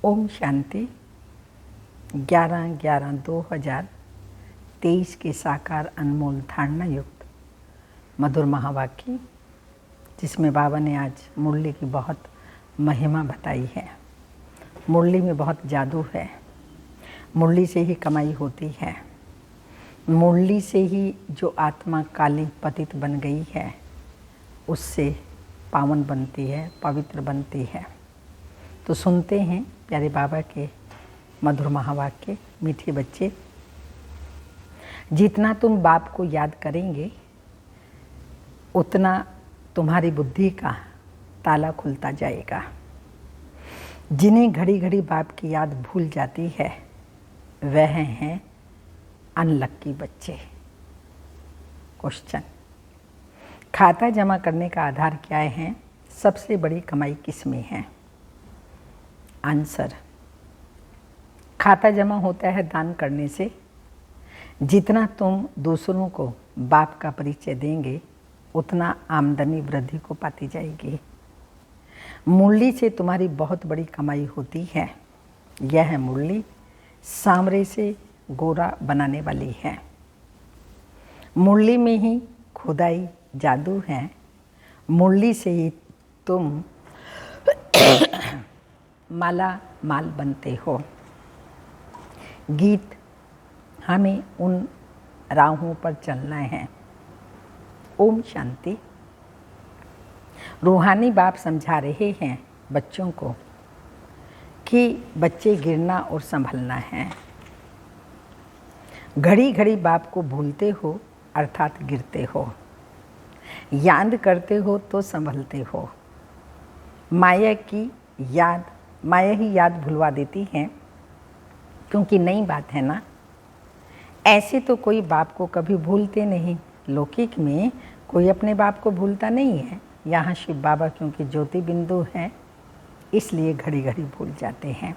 ओम शांति। 11/11/2023 के साकार अनमोल धारणा युक्त मधुर महावाक्य, जिसमें बाबा ने आज मुरली की बहुत महिमा बताई है। मुरली में बहुत जादू है। मुरली से ही कमाई होती है। मुरली से ही जो आत्मा काली पतित बन गई है, उससे पावन बनती है, पवित्र बनती है। तो सुनते हैं प्यारे बाबा के मधुर महावाक्य। मीठे बच्चे, जितना तुम बाप को याद करेंगे, उतना तुम्हारी बुद्धि का ताला खुलता जाएगा। जिन्हें घड़ी घड़ी बाप की याद भूल जाती है, वह हैं अनलक्की बच्चे। क्वेश्चन: खाता जमा करने का आधार क्या है? सबसे बड़ी कमाई किस में है? आंसर: खाता जमा होता है दान करने से। जितना तुम दूसरों को बाप का परिचय देंगे, उतना आमदनी वृद्धि को पाती जाएगी। मुरली से तुम्हारी बहुत बड़ी कमाई होती है। यह मुरली सांवरे से गोरा बनाने वाली है। मुरली में ही खुदाई जादू है। मुरली से ही तुम माला माल बनते हो। गीत: हमें उन राहों पर चलना है। ओम शांति। रूहानी बाप समझा रहे हैं बच्चों को कि बच्चे गिरना और संभलना है। घड़ी घड़ी बाप को भूलते हो, अर्थात गिरते हो। याद करते हो तो संभलते हो। माया ही याद भुलवा देती है, क्योंकि नई बात है ना। ऐसे तो कोई बाप को कभी भूलते नहीं। लौकिक में कोई अपने बाप को भूलता नहीं है। यहाँ शिव बाबा क्योंकि ज्योति बिंदु हैं, इसलिए घड़ी घड़ी भूल जाते हैं।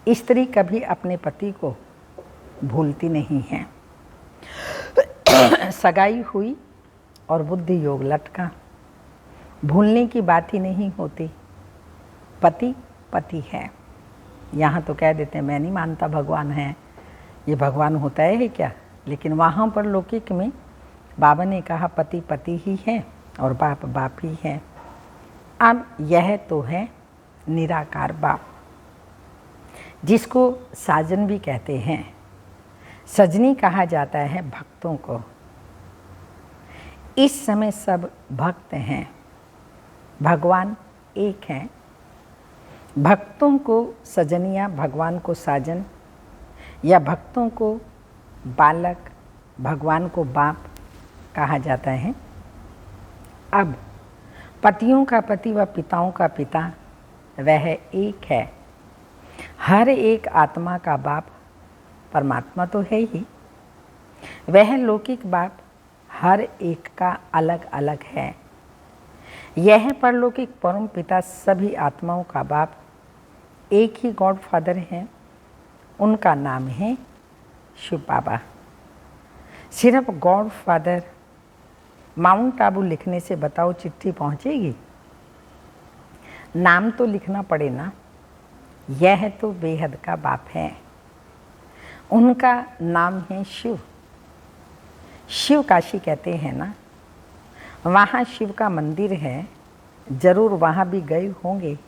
स्त्री कभी अपने पति को भूलती नहीं है। सगाई हुई और बुद्धि योग लटका, भूलने की बात ही नहीं होती। पति पति है। यहाँ तो कह देते हैं मैं नहीं मानता भगवान है, ये भगवान होता है क्या? लेकिन वहाँ पर लौकिक में बाबा ने कहा पति पति ही है और बाप बाप ही है। अब यह तो है निराकार बाप, जिसको साजन भी कहते हैं। सजनी कहा जाता है भक्तों को। इस समय सब भक्त हैं। भगवान एक है। भक्तों को सजनिया, भगवान को साजन, या भक्तों को बालक, भगवान को बाप कहा जाता है। अब पतियों का पति व पिताओं का पिता वह एक है। हर एक आत्मा का बाप परमात्मा तो है ही। वह लौकिक बाप हर एक का अलग अलग है। यह परलौकिक परम पिता सभी आत्माओं का बाप एक ही गॉड फादर हैं। उनका नाम है शिव बाबा। सिर्फ गॉड फादर माउंट आबू लिखने से बताओ चिट्ठी पहुंचेगी? नाम तो लिखना पड़े ना। यह तो बेहद का बाप है। उनका नाम है शिव। शिव काशी कहते हैं ना। वहाँ शिव का मंदिर है, जरूर वहाँ भी गए होंगे।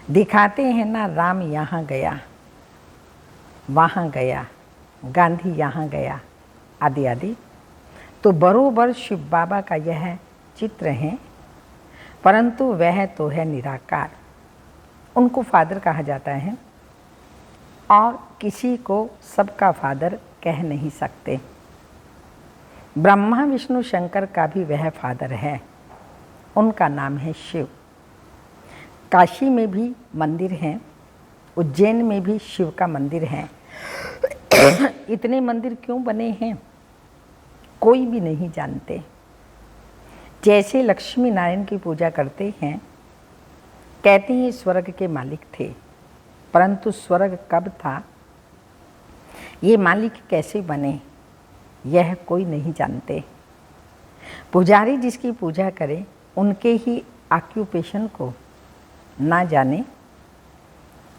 दिखाते हैं ना, राम यहाँ गया, वहाँ गया, गांधी यहाँ गया, आदि आदि। तो बरोबर शिव बाबा का यह चित्र है, परंतु वह तो है निराकार। उनको फादर कहा जाता है और किसी को सबका फादर कह नहीं सकते। ब्रह्मा विष्णु शंकर का भी वह फादर है। उनका नाम है शिव। काशी में भी मंदिर हैं, उज्जैन में भी शिव का मंदिर है। इतने मंदिर क्यों बने हैं, कोई भी नहीं जानते। जैसे लक्ष्मी नारायण की पूजा करते हैं, कहते हैं स्वर्ग के मालिक थे, परंतु स्वर्ग कब था, ये मालिक कैसे बने, यह कोई नहीं जानते। पुजारी जिसकी पूजा करे, उनके ही ऑक्यूपेशन को ना जाने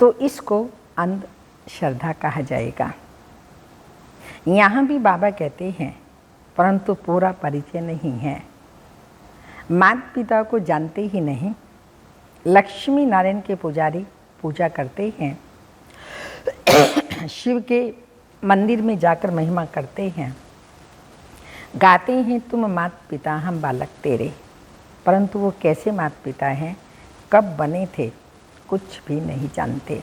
तो इसको अंधश्रद्धा कहा जाएगा। यहाँ भी बाबा कहते हैं, परंतु पूरा परिचय नहीं है। माता पिता को जानते ही नहीं। लक्ष्मी नारायण के पुजारी पूजा करते हैं, शिव के मंदिर में जाकर महिमा करते हैं, गाते हैं तुम माता पिता हम बालक तेरे, परंतु वो कैसे माता पिता हैं, कब बने थे, कुछ भी नहीं जानते।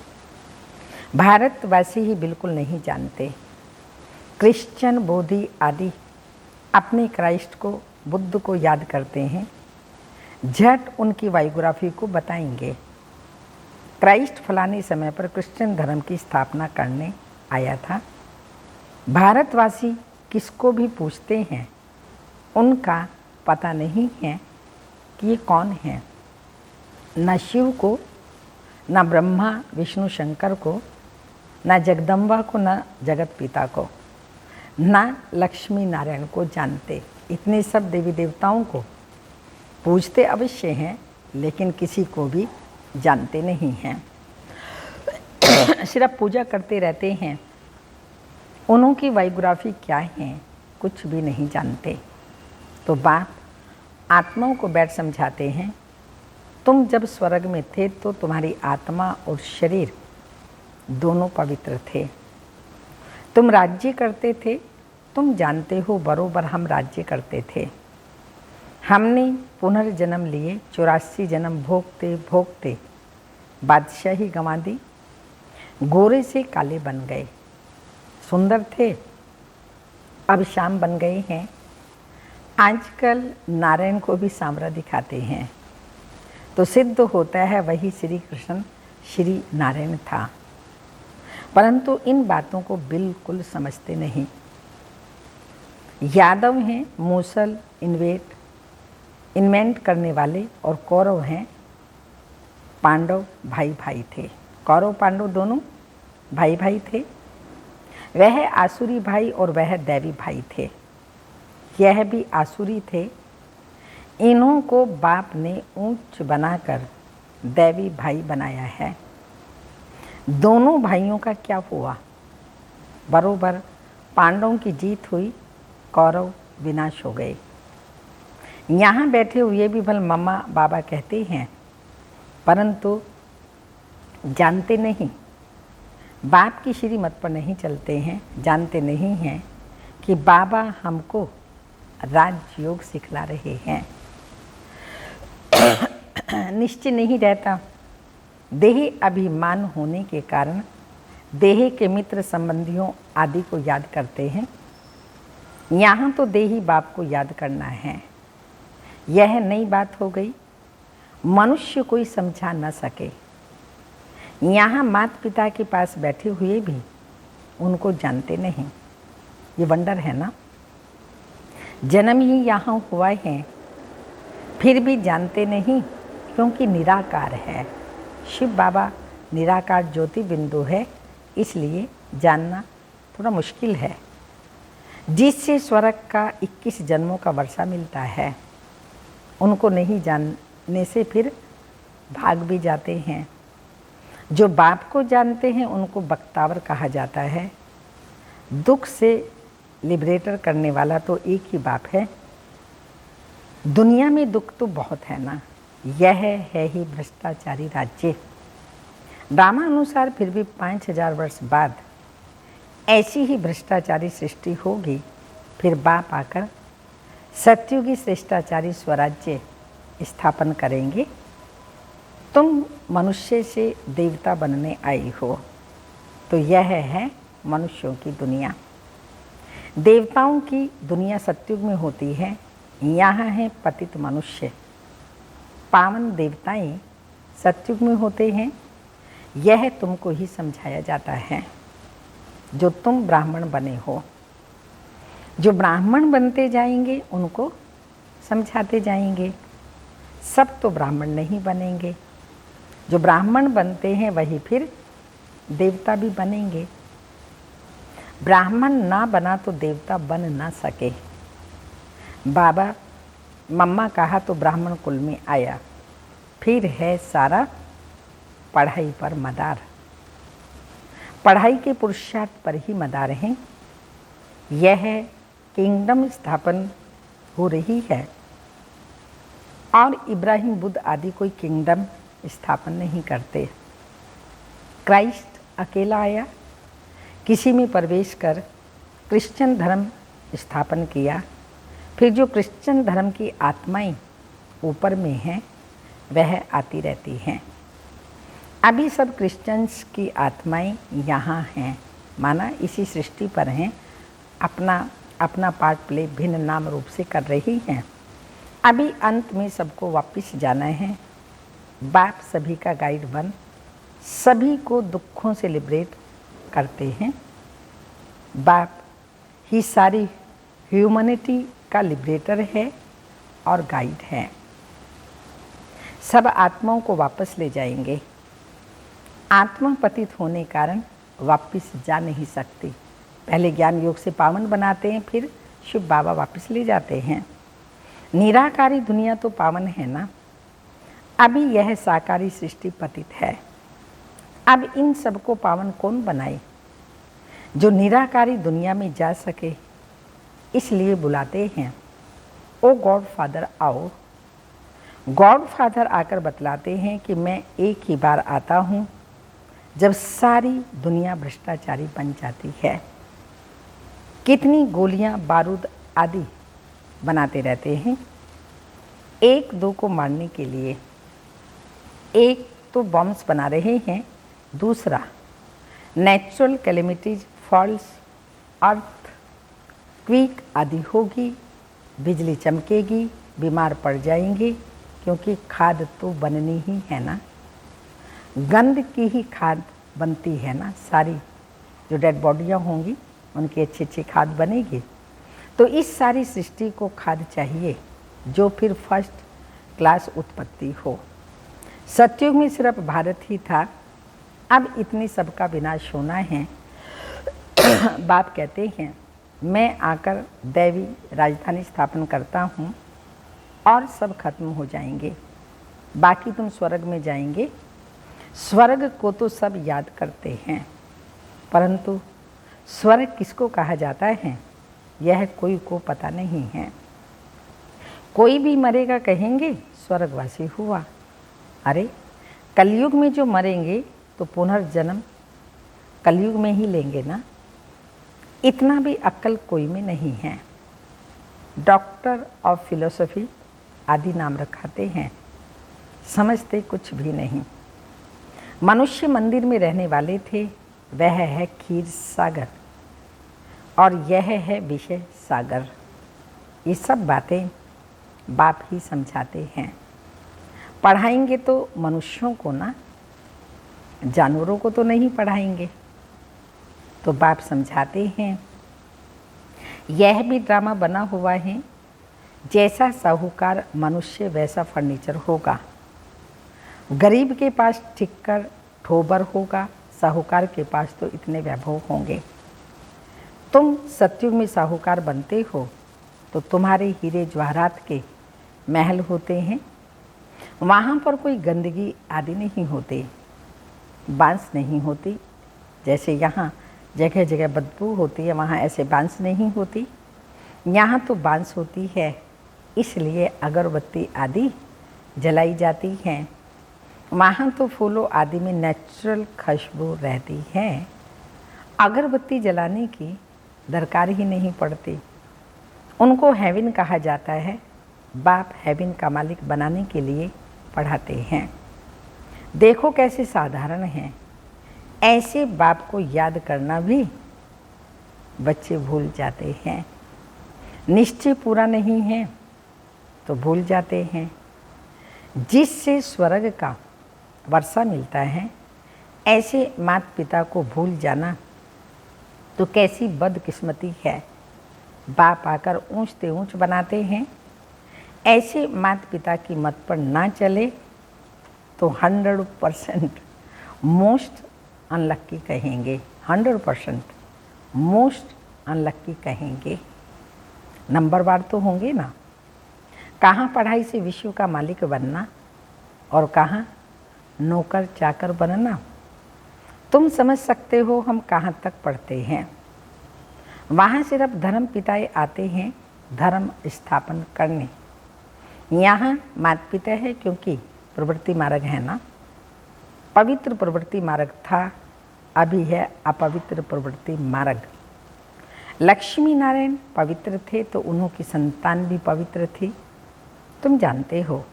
भारतवासी ही बिल्कुल नहीं जानते। क्रिश्चियन, बौद्धि आदि अपने क्राइस्ट को, बुद्ध को याद करते हैं, झट उनकी बायोग्राफी को बताएंगे। क्राइस्ट फलाने समय पर क्रिश्चियन धर्म की स्थापना करने आया था। भारतवासी किसको भी पूछते हैं, उनका पता नहीं है कि ये कौन है। न शिव को, न ब्रह्मा विष्णु शंकर को, न जगदम्बा को, न जगत पिता को, न लक्ष्मी नारायण को जानते। इतने सब देवी देवताओं को पूजते अवश्य हैं, लेकिन किसी को भी जानते नहीं हैं। सिर्फ पूजा करते रहते हैं। उनकी बायोग्राफी क्या है, कुछ भी नहीं जानते। तो बाप आत्माओं को बैठ समझाते हैं, तुम जब स्वर्ग में थे तो तुम्हारी आत्मा और शरीर दोनों पवित्र थे। तुम राज्य करते थे, तुम जानते हो बरोबर हम राज्य करते थे। हमने पुनर्जन्म लिए, 84 जन्म भोगते भोगते बादशाही गंवा दी, गोरे से काले बन गए। सुंदर थे, अब श्याम बन गए हैं। आजकल नारायण को भी सांवरा दिखाते हैं, तो सिद्ध होता है वही श्री कृष्ण श्री नारायण था। परंतु इन बातों को बिल्कुल समझते नहीं। यादव हैं मूसल इन्वेंट करने वाले, और कौरव हैं पांडव भाई भाई थे। कौरव पांडव दोनों भाई भाई थे। वह आसुरी भाई और वह दैवी भाई थे। यह भी आसुरी थे। इन्हों को बाप ने ऊंच बनाकर दैवी भाई बनाया है। दोनों भाइयों का क्या हुआ, बरोबर पांडवों की जीत हुई, कौरव विनाश हो गए। यहाँ बैठे हुए भी भल मम्मा बाबा कहते हैं, परंतु जानते नहीं, बाप की श्रीमत पर नहीं चलते हैं, जानते नहीं हैं कि बाबा हमको राजयोग सिखला रहे हैं। निश्चय नहीं रहता। देह अभिमान होने के कारण देह के मित्र संबंधियों आदि को याद करते हैं। यहाँ तो देही बाप को याद करना है। यह नई बात हो गई, मनुष्य कोई समझा न सके। यहाँ माता पिता के पास बैठे हुए भी उनको जानते नहीं। ये वंडर है ना। जन्म ही यहाँ हुआ है, फिर भी जानते नहीं, क्योंकि निराकार है। शिव बाबा निराकार ज्योति बिंदु है, इसलिए जानना थोड़ा मुश्किल है। जिससे स्वर्ग का 21 जन्मों का वर्षा मिलता है, उनको नहीं जानने से फिर भाग भी जाते हैं। जो बाप को जानते हैं उनको बख्तावर कहा जाता है। दुख से लिबरेटर करने वाला तो एक ही बाप है। दुनिया में दुख तो बहुत है ना। यह है ही भ्रष्टाचारी राज्य। रामानुसार फिर भी 5000 वर्ष बाद ऐसी ही भ्रष्टाचारी सृष्टि होगी। फिर बाप आकर सत्युगी श्रेष्ठाचारी स्वराज्य स्थापन करेंगे। तुम मनुष्य से देवता बनने आई हो, तो यह है मनुष्यों की दुनिया। देवताओं की दुनिया सत्युग में होती है। यहाँ है पतित मनुष्य। पावन देवताएं सत्युग में होते हैं। यह तुमको ही समझाया जाता है जो तुम ब्राह्मण बने हो। जो ब्राह्मण बनते जाएंगे उनको समझाते जाएंगे। सब तो ब्राह्मण नहीं बनेंगे। जो ब्राह्मण बनते हैं वही फिर देवता भी बनेंगे। ब्राह्मण ना बना तो देवता बन ना सके। बाबा मम्मा कहा तो ब्राह्मण कुल में आया। फिर है सारा पढ़ाई पर मदार। पढ़ाई के पुरुषार्थ पर ही मदार हैं। यह किंगडम स्थापन हो रही है और इब्राहिम बुद्ध आदि कोई किंगडम स्थापन नहीं करते। क्राइस्ट अकेला आया, किसी में प्रवेश कर क्रिश्चियन धर्म स्थापन किया, फिर जो क्रिश्चियन धर्म की आत्माएं ऊपर में हैं वह आती रहती हैं। अभी सब क्रिश्चियंस की आत्माएं यहाँ हैं, माना इसी सृष्टि पर हैं, अपना अपना पार्ट प्ले भिन्न नाम रूप से कर रही हैं। अभी अंत में सबको वापस जाना है। बाप सभी का गाइड बन सभी को दुखों से लिबरेट करते हैं। बाप ही सारी ह्यूमैनिटी का लिबरेटर है और गाइड है। सब आत्माओं को वापस ले जाएंगे। आत्मा पतित होने कारण वापस जा नहीं सकती। पहले ज्ञान योग से पावन बनाते हैं, फिर शिव बाबा वापस ले जाते हैं। निराकारी दुनिया तो पावन है ना। अभी यह साकारी सृष्टि पतित है। अब इन सबको पावन कौन बनाए? जो निराकारी दुनिया में जा सके, इसलिए बुलाते हैं, ओ गॉड फादर आओ। गॉड फादर आकर बतलाते हैं कि मैं एक ही बार आता हूँ जब सारी दुनिया भ्रष्टाचारी बन जाती है। कितनी गोलियाँ बारूद आदि बनाते रहते हैं एक दो को मारने के लिए। एक तो बॉम्ब्स बना रहे हैं, दूसरा नेचुरल कैलेमिटीज, फॉल्स, अर्थ क्विक आदि होगी, बिजली चमकेगी, बीमार पड़ जाएंगे, क्योंकि खाद तो बननी ही है ना। गंद की ही खाद बनती है ना। सारी जो डेड बॉडियाँ होंगी उनकी अच्छी अच्छी खाद बनेगी। तो इस सारी सृष्टि को खाद चाहिए जो फिर फर्स्ट क्लास उत्पत्ति हो। सतयुग में सिर्फ भारत ही था, अब इतने सबका विनाश होना है। बाप कहते हैं मैं आकर दैवी राजधानी स्थापन करता हूँ और सब खत्म हो जाएंगे, बाकी तुम स्वर्ग में जाएंगे। स्वर्ग को तो सब याद करते हैं, परंतु स्वर्ग किसको कहा जाता है यह कोई को पता नहीं है। कोई भी मरेगा कहेंगे स्वर्गवासी हुआ। अरे कलयुग में जो मरेंगे तो पुनर्जन्म कलयुग में ही लेंगे ना। इतना भी अक्ल कोई में नहीं है। डॉक्टर ऑफ फिलोसफी आदि नाम रखाते हैं, समझते कुछ भी नहीं। मनुष्य मंदिर में रहने वाले थे, वह है क्षीर सागर और यह है विषय सागर। ये सब बातें बाप ही समझाते हैं। पढ़ाएंगे तो मनुष्यों को ना, जानवरों को तो नहीं पढ़ाएंगे। तो बाप समझाते हैं यह भी ड्रामा बना हुआ है, जैसा साहूकार मनुष्य वैसा फर्नीचर होगा। गरीब के पास ठिक्कर ठोबर होगा, साहूकार के पास तो इतने वैभव होंगे। तुम सतयुग में साहूकार बनते हो तो तुम्हारे हीरे जवाहरात के महल होते हैं। वहाँ पर कोई गंदगी आदि नहीं होते, बांस नहीं होती। जैसे यहाँ जगह जगह बदबू होती है, वहाँ ऐसे बांस नहीं होती। यहाँ तो बांस होती है, इसलिए अगरबत्ती आदि जलाई जाती हैं। वहाँ तो फूलों आदि में नेचुरल खुशबू रहती है। अगरबत्ती जलाने की दरकार ही नहीं पड़ती। उनको हेवन कहा जाता है। बाप हेवन का मालिक बनाने के लिए पढ़ाते हैं। देखो कैसे साधारण हैं। ऐसे बाप को याद करना भी बच्चे भूल जाते हैं। निश्चय पूरा नहीं है तो भूल जाते हैं। जिससे स्वर्ग का वर्षा मिलता है, ऐसे माता पिता को भूल जाना तो कैसी बदकिस्मती है। बाप आकर ऊंचते ऊंच बनाते हैं। ऐसे माता पिता की मत पर ना चले तो 100% मोस्ट अनलक्की कहेंगे। 100% मोस्ट अनलक्की कहेंगे। नंबरवार तो होंगे ना। कहाँ पढ़ाई से विश्व का मालिक बनना और कहाँ नौकर चाकर बनना। तुम समझ सकते हो हम कहाँ तक पढ़ते हैं। वहाँ सिर्फ धर्म पिताएं आते हैं धर्म स्थापन करने। यहाँ माता पिता है क्योंकि प्रवृत्ति मार्ग है ना। पवित्र प्रवृत्ति मार्ग था, अभी है अपवित्र प्रवृत्ति मार्ग। लक्ष्मी नारायण पवित्र थे तो उन्हों की संतान भी पवित्र थी। तुम जानते हो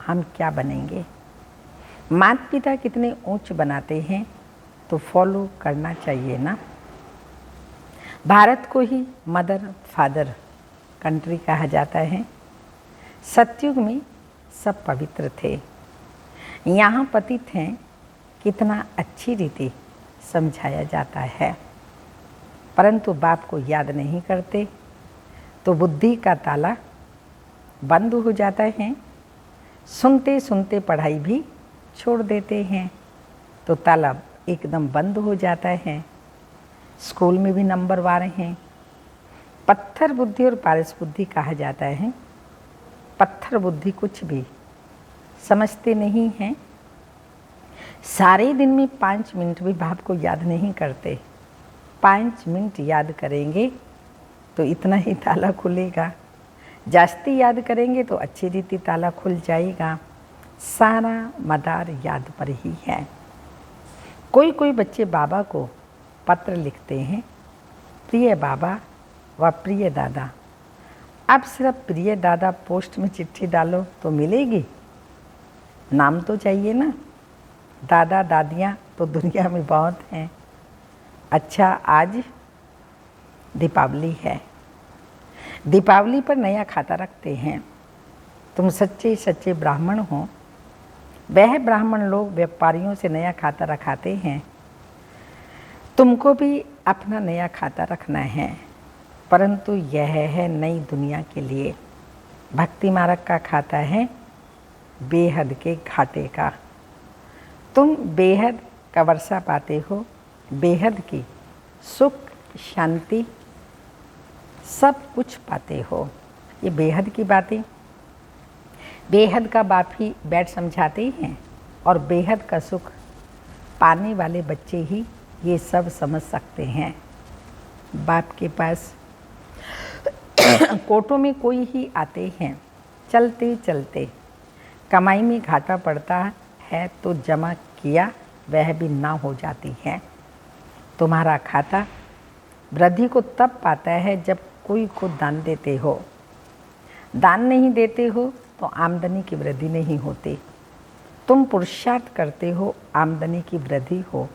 हम क्या बनेंगे। माता पिता कितने ऊंच बनाते हैं तो फॉलो करना चाहिए ना। भारत को ही मदर फादर कंट्री कहा जाता है। सतयुग में सब पवित्र थे। यहाँ पतित हैं, कितना अच्छी रीति समझाया जाता है, परंतु बाप को याद नहीं करते तो बुद्धि का ताला बंद हो जाता है। सुनते सुनते पढ़ाई भी छोड़ देते हैं तो ताला एकदम बंद हो जाता है। स्कूल में भी नंबर वार हैं। पत्थर बुद्धि और पारस बुद्धि कहा जाता है। पत्थर बुद्धि कुछ भी समझते नहीं हैं। सारे दिन में 5 मिनट भी बाप को याद नहीं करते। 5 मिनट याद करेंगे तो इतना ही ताला खुलेगा। जास्ती याद करेंगे तो अच्छी रीति ताला खुल जाएगा। सारा मदार याद पर ही है। कोई कोई बच्चे बाबा को पत्र लिखते हैं, प्रिय बाबा व प्रिय दादा। अब सिर्फ प्रिय दादा पोस्ट में चिट्ठी डालो तो मिलेगी, नाम तो चाहिए ना। दादा दादियाँ तो दुनिया में बहुत हैं। अच्छा, आज दीपावली है। दीपावली पर नया खाता रखते हैं। तुम सच्चे सच्चे ब्राह्मण हो। वह ब्राह्मण लोग व्यापारियों से नया खाता रखाते हैं। तुमको भी अपना नया खाता रखना है, परंतु यह है नई दुनिया के लिए। भक्ति मार्ग का खाता है बेहद के घाटे का। तुम बेहद का वर्षा पाते हो, बेहद की सुख शांति सब कुछ पाते हो। ये बेहद की बातें बेहद का बाप ही बैठ समझाते हैं और बेहद का सुख पाने वाले बच्चे ही ये सब समझ सकते हैं। बाप के पास कोटों में कोई ही आते हैं। चलते चलते कमाई में घाटा पड़ता है तो जमा किया वह भी ना हो जाती है। तुम्हारा खाता वृद्धि को तब पाता है जब कोई को दान देते हो। दान नहीं देते हो तो आमदनी की वृद्धि नहीं होती। तुम पुरुषार्थ करते हो, आमदनी की वृद्धि हो।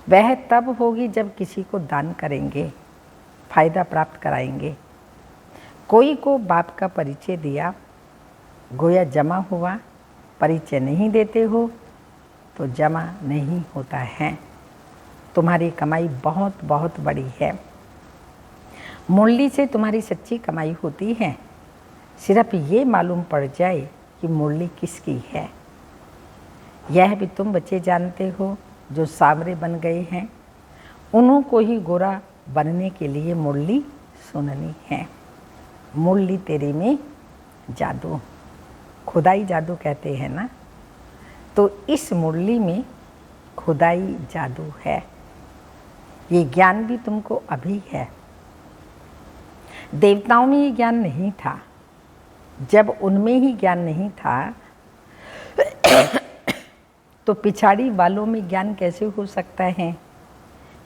वह तब होगी जब किसी को दान करेंगे, फायदा प्राप्त कराएंगे। कोई को बाप का परिचय दिया, गोया जमा हुआ। परिचय नहीं देते हो तो जमा नहीं होता है। तुम्हारी कमाई बहुत बहुत बड़ी है। मुरली से तुम्हारी सच्ची कमाई होती है। सिर्फ ये मालूम पड़ जाए कि मुरली किसकी है। यह भी तुम बच्चे जानते हो जो सांवरे बन गए हैं। उन्हों को ही गोरा बनने के लिए मुरली सुननी है। मुरली तेरे में जादू, खुदाई जादू कहते हैं ना, तो इस मुरली में खुदाई जादू है। ये ज्ञान भी तुमको अभी है। देवताओं में ये ज्ञान नहीं था। जब उनमें ही ज्ञान नहीं था तो पिछाड़ी वालों में ज्ञान कैसे हो सकता है।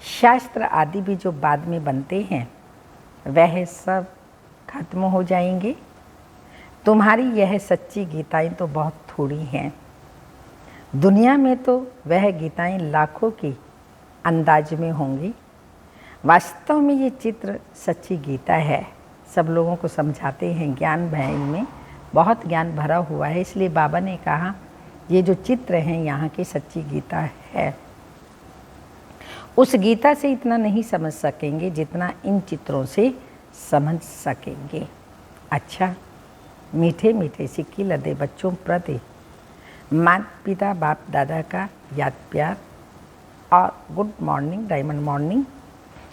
शास्त्र आदि भी जो बाद में बनते हैं वह सब खत्म हो जाएंगे। तुम्हारी यह सच्ची गीताएं तो बहुत थोड़ी हैं। दुनिया में तो वह गीताएं लाखों की अंदाज में होंगी। वास्तव में ये चित्र सच्ची गीता है। सब लोगों को समझाते हैं। ज्ञान भय में बहुत ज्ञान भरा हुआ है, इसलिए बाबा ने कहा ये जो चित्र हैं यहाँ की सच्ची गीता है। उस गीता से इतना नहीं समझ सकेंगे जितना इन चित्रों से समझ सकेंगे। अच्छा, मीठे मीठे सिक्की लदे बच्चों प्रति माता पिता बाप दादा का याद प्यार और गुड मॉर्निंग, डायमंड मॉर्निंग।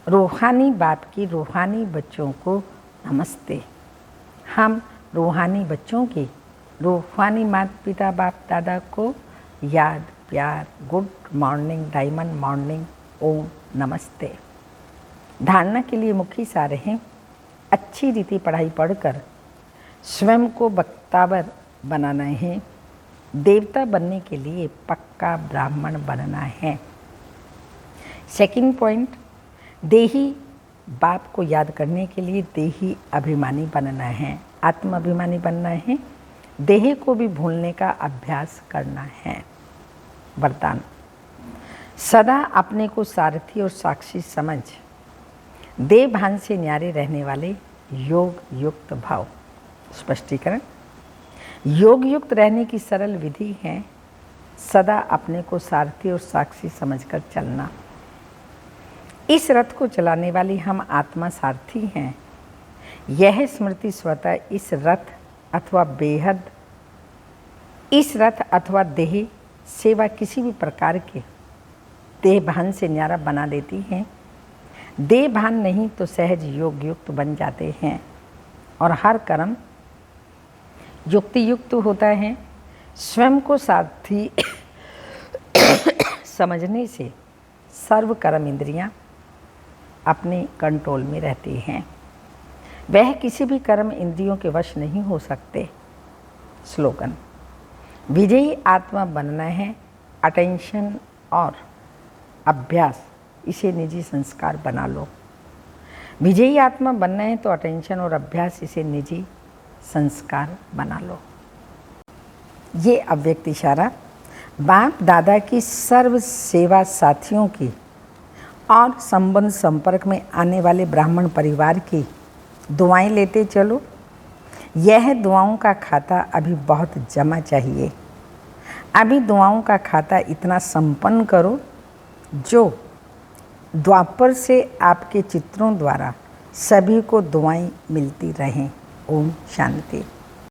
रूहानी बाप की रूहानी बच्चों को नमस्ते। हम रूहानी बच्चों की रूहानी माता पिता बाप दादा को याद प्यार, गुड मॉर्निंग, डायमंड मॉर्निंग, ओम नमस्ते। धारणा के लिए मुख्य सार हैं, अच्छी रीति पढ़ाई पढ़कर स्वयं को वक्तावर बनाना है, देवता बनने के लिए पक्का ब्राह्मण बनना है। सेकंड पॉइंट, देही बाप को याद करने के लिए देही अभिमानी बनना है, आत्माभिमानी बनना है, देह को भी भूलने का अभ्यास करना है। वरदान, सदा अपने को सारथी और साक्षी समझ देह भान से न्यारे रहने वाले योग युक्त भाव। स्पष्टीकरण, योग युक्त रहने की सरल विधि है सदा अपने को सारथी और साक्षी समझकर चलना। इस रथ को चलाने वाली हम आत्मा सारथी हैं। यह स्मृति स्वतः इस रथ अथवा देह सेवा किसी भी प्रकार के देह भान से न्यारा बना देती है। देह भान नहीं तो सहज योग युक्त बन जाते हैं और हर कर्म युक्ति युक्त होता है। स्वयं को सारथी समझने से सर्व कर्म इंद्रियां अपने कंट्रोल में रहती हैं। वह किसी भी कर्म इंद्रियों के वश नहीं हो सकते। स्लोगन, विजयी आत्मा बनना है, अटेंशन और अभ्यास इसे निजी संस्कार बना लो। विजयी आत्मा बनना है तो अटेंशन और अभ्यास इसे निजी संस्कार बना लो। ये अव्यक्त इशारा बाप दादा की सर्व सेवा साथियों की और संबंध संपर्क में आने वाले ब्राह्मण परिवार की दुआएं लेते चलो। यह दुआओं का खाता अभी बहुत जमा चाहिए। अभी दुआओं का खाता इतना संपन्न करो जो द्वापर से आपके चित्रों द्वारा सभी को दुआएं मिलती रहें। ओम शांति।